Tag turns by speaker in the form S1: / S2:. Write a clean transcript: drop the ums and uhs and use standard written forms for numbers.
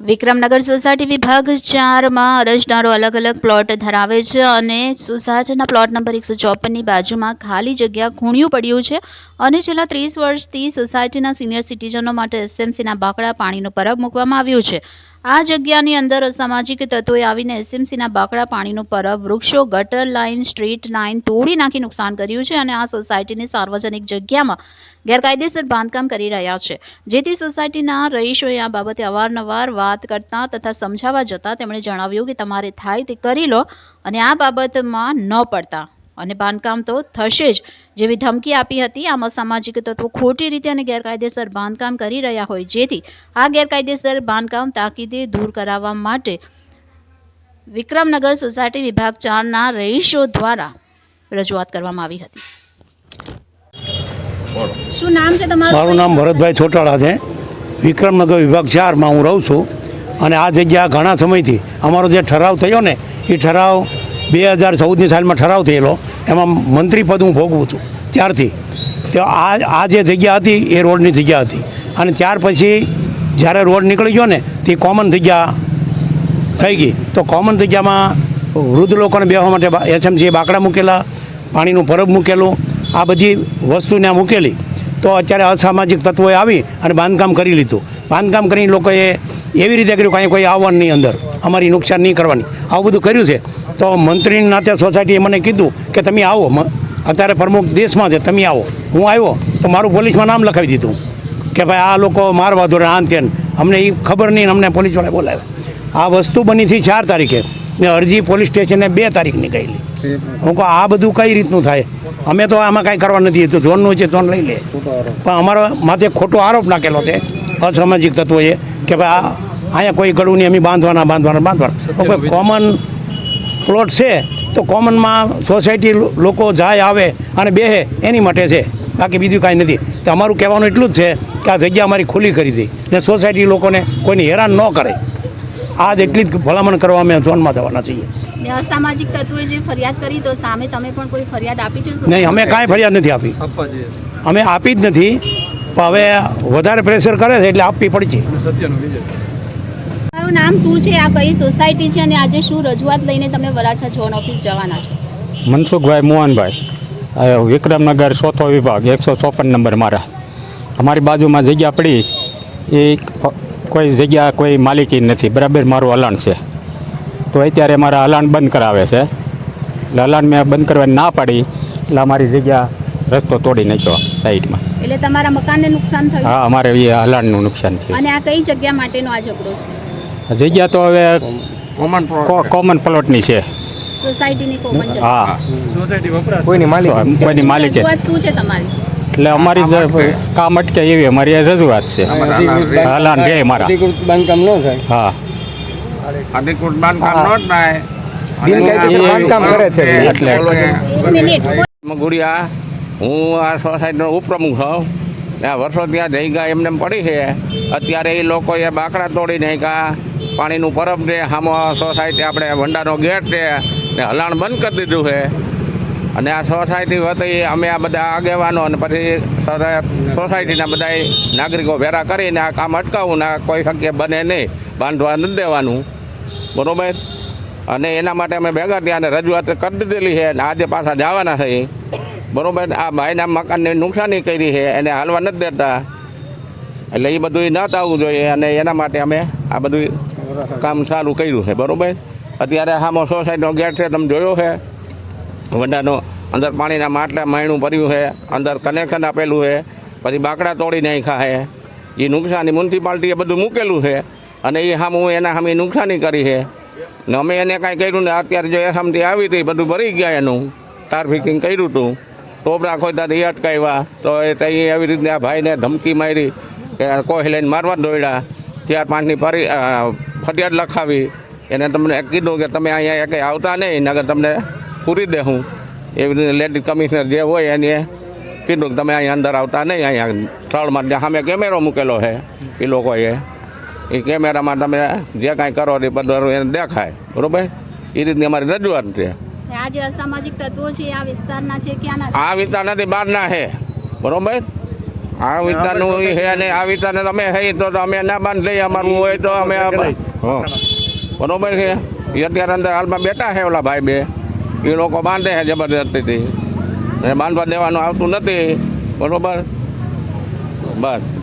S1: Vikramnagar society વિભાગ 4 માં અરજદારો અલગ અલગ પ્લોટ ધરાવે છે અને સોસાયટીના પ્લોટ નંબર 154ની બાજુમાં ખાલી જગ્યા ખૂણ્યું પડ્યું છે અને છેલ્લા 30 વર્ષથી સોસાયટીના સિનિયર સિટીઝનો માટે એસએમસીના બાકડા પાણીનું પરબ મૂકવામાં આવ્યું છે। આ જગ્યાની અંદર અસામાજિક તત્વોએ આવીને એસએમસીના બાકડા પાણીનું પરબ, વૃક્ષો, ગટર લાઇન, સ્ટ્રીટ લાઇન તોડી નાખી નુકસાન કર્યું છે અને આ સોસાયટીની સાર્વજનિક જગ્યામાં ગેરકાયદેસર બાંધકામ કરી રહ્યા છે, જેથી સોસાયટીના રહીશોએ આ બાબતે અવારનવાર વાત કરતા તથા સમજાવવા જતાં તેમણે જણાવ્યું કે તમારે થાય તે કરી લો અને આ બાબતમાં ન પડતા અને બાંધકામ તો થશે જ જેવી ધમકી આપી હતી। આમ અસામાજિક તત્વો ખોટી રીતે અને ગેરકાયદેસર બાંધકામ કરી રહ્યા હોય, જેથી આ ગેરકાયદેસર બાંધકામ તાકીદે દૂર કરાવવા માટે વિક્રમનગર સોસાયટી વિભાગ 4ના રહીશો દ્વારા રજૂઆત કરવામાં આવી હતી। શું નામ છે તમારું?
S2: મારું નામ ભરતભાઈ છોટાળા છે। વિક્રમનગર વિભાગ 4માં હું રહું છું અને આ જગ્યા ઘણા સમયથી અમારો જે ઠરાવ થયો ને એ ઠરાવ 2014ની સાલમાં ઠરાવ થયેલો, એમાં મંત્રી પદ હું ભોગવું છું ત્યારથી તો આ જે જગ્યા હતી એ રોડની જગ્યા હતી અને ત્યાર પછી જ્યારે રોડ નીકળી ગયો ને તે કોમન જગ્યા થઈ ગઈ। તો કોમન જગ્યામાં વૃદ્ધ લોકોને બેસવા માટે એસએમસીએ બાકડા મૂકેલા, પાણીનું પરબ મૂકેલું, આ બધી વસ્તુ ત્યાં મૂકેલી। તો અત્યારે અસામાજિક તત્વોએ આવી અને બાંધકામ કરી લીધું। બાંધકામ કરીને લોકોએ એવી રીતે કર્યું કાંઈ કોઈ આવવાનું નહીં, અંદર અમારી નુકસાન નહીં કરવાની, આવું બધું કર્યું છે। તો મંત્રીના નાતે સોસાયટીએ મને કીધું કે તમે આવો, અત્યારે પ્રમુખ દેશમાં છે, તમે આવો। હું આવ્યો તો મારું પોલીસમાં નામ લખાવી દીધું કે ભાઈ આ લોકો મારવા દોડે આન તેન, અમને એ ખબર નહીં, અમને પોલીસવાળા બોલાવ્યા। આ વસ્તુ બની હતી 4 તારીખે ને અરજી પોલીસ સ્ટેશને 2 તારીખની ગયેલી। હું કહું આ બધું કઈ રીતનું થાય? અમે તો આમાં કાંઈ કરવા નથી, તો ઝોનનું છે ઝોન લઈ લે, પણ અમારા માથે ખોટો આરોપ નાખેલો છે અસામાજિક તત્વોએ કે ભાઈ અહીંયા કોઈ ગળું નહીં, અમે બાંધવાના। કોમન પ્લોટ છે તો કોમનમાં સોસાયટી લોકો જાય આવે અને બેસે એની માટે છે, બાકી બીજું કાંઈ નથી। તો અમારું કહેવાનું એટલું જ છે કે આ જગ્યા અમારી ખુલ્લી કરી દે ને સોસાયટી લોકોને કોઈને હેરાન ન કરે, આ જ એટલી જ ભલામણ કરવા અમે ઝોનમાં જવાના છીએ।
S1: અસામાજિક તત્વોએ જે ફરિયાદ કરી તો સામે તમે પણ કોઈ ફરિયાદ આપી છે?
S2: નહીં, અમે કાંઈ ફરિયાદ નથી આપી, અમે આપી જ નથી, પણ હવે વધારે પ્રેશર કરે છે એટલે આપવી પડશે।
S1: તમારું નામ શું છે, આ કઈ સોસાયટી છે અને આજે શું રજૂઆત લઈને તમે વરાછા ઝોન ઓફિસ જવાના છો?
S3: મનસુખભાઈ મોહનભાઈ, વિક્રમનગર 4થો વિભાગ 154 નંબર મારા। અમારી બાજુમાં જગ્યા પડી એ કોઈ જગ્યા કોઈ માલિકી નથી, બરાબર મારું હલાણ છે, તો અત્યારે મારા હલાણ બંધ કરાવે છે। એટલે હલાણ મેં બંધ કરવાની ના પાડી એટલે અમારી જગ્યા રસ્તો તોડી નાખ્યો સાઈડમાં।
S1: એટલે તમારા મકાનને નુકસાન થયું?
S3: હા, અમારે એ હલાણનું નુકસાન થયું।
S1: અને આ કઈ જગ્યા માટેનો આ ઝઘડો છે?
S3: જગ્યા તો હવે કોમન પ્લોટની છે,
S1: સોસાયટીની કોમન જગ્યા?
S3: હા,
S4: સોસાયટી વપરાશ
S3: કોઈની માલિકી
S1: રજૂઆત શું છે તમારી?
S3: એટલે અમારી જે કામ અટકે એવી અમારી રજૂઆત છે। હલાણ રે મારા
S5: બાંધકામ ન થાય,
S3: હા,
S5: અધિકૃત બાંધકામ ન થાય,
S3: બિનકાયદેસર બાંધકામ કરે છે એટલે
S5: ગુડિયા। હું આ સોસાયટીનો ઉપપ્રમુખ છું ને આ વર્ષો ત્યાં જગ્યા એમને પડી છે। અત્યારે એ લોકોએ બાકડા તોડી નાખ્યા, પાણીનું પરબ છે, સામો સોસાયટી આપણે વંડાનો ગેટ છે ને હલાણ બંધ કરી દીધું છે। અને આ સોસાયટી વતી અમે આ બધા આગેવાનો અને પછી સોસાયટીના બધા નાગરિકો ભેગા કરીને આ કામ અટકાવવું ને કોઈ શક્ય બને નહીં, બાંધવા નથી દેવાનું, બરાબર। અને એના માટે અમે ભેગા ત્યાં રજૂઆત કરી દીધેલી છે અને આજે પાછા જવાના છે, બરાબર। આ ભાઈના મકાનની નુકસાની કરી છે, એને હાલવા નથી દેતા, એટલે એ બધું ન થવું જોઈએ અને એના માટે અમે આ બધું કામ ચાલુ કર્યું છે, બરાબર। અત્યારે સામો સોસાયટીનો ગેટ છે, તમે જોયો છે, વંડાનો અંદર પાણીના માટલા માયણું ભર્યું છે, અંદર કનેક્શન આપેલું છે, પછી બાકડા તોડી નાખ્યા છે, એ નુકસાની મ્યુનિસિપાલિટીએ બધું મૂકેલું છે અને એ સામું એના સામે નુકસાની કરી છે ને અમે એને કાંઈ કર્યું ને અત્યારે જો એસામથી આવી હતી બધું ભરી ગયા, એનું તાર ફિટિંગ કર્યું હતું, ટોપરા ખોદતા એ અટકાવ્યા, તો એ એવી રીતે આ ભાઈને ધમકી મારી કે કોઈ લઈને મારવા દોડ્યા, 4-5ની ફરિયાદ લખાવી, એને તમને કીધું કે તમે અહીંયા કંઈ આવતા નહીં, નગર તમને પૂરી દેવું, એવી રીતે લેડી કમિશનર જે હોય એને કીધું કે તમે અહીંયા અંદર આવતા નહીં, અહીંયા સ્થળમાં જ્યાં સામે કેમેરો મૂકેલો છે એ લોકોએ, એ કેમેરામાં તમે જે કાંઈ કરો એ બધું એને દેખાય, બરાબર। એ રીતની અમારી રજૂઆત છે।
S1: આ જે અસામાજિક તત્વો છે આ વિસ્તારના છે, ક્યાંના છે?
S5: આ વિસ્તાર નથી, બહારના છે, બરાબર। આ વિસ્તારનું ઈ હે ને આ વિસ્તારને તમે હઈ તો અમે ના બાંધ લઈએ અમારું હોય તો અમે હા બરોબર છે એ અત્યારે અંદર હાલમાં બેઠા છે ઓલા ભાઈ બે એ લોકો બાંધે છે જબરદસ્તીથી અને બાંધવા દેવાનું આવતું નથી બરોબર બસ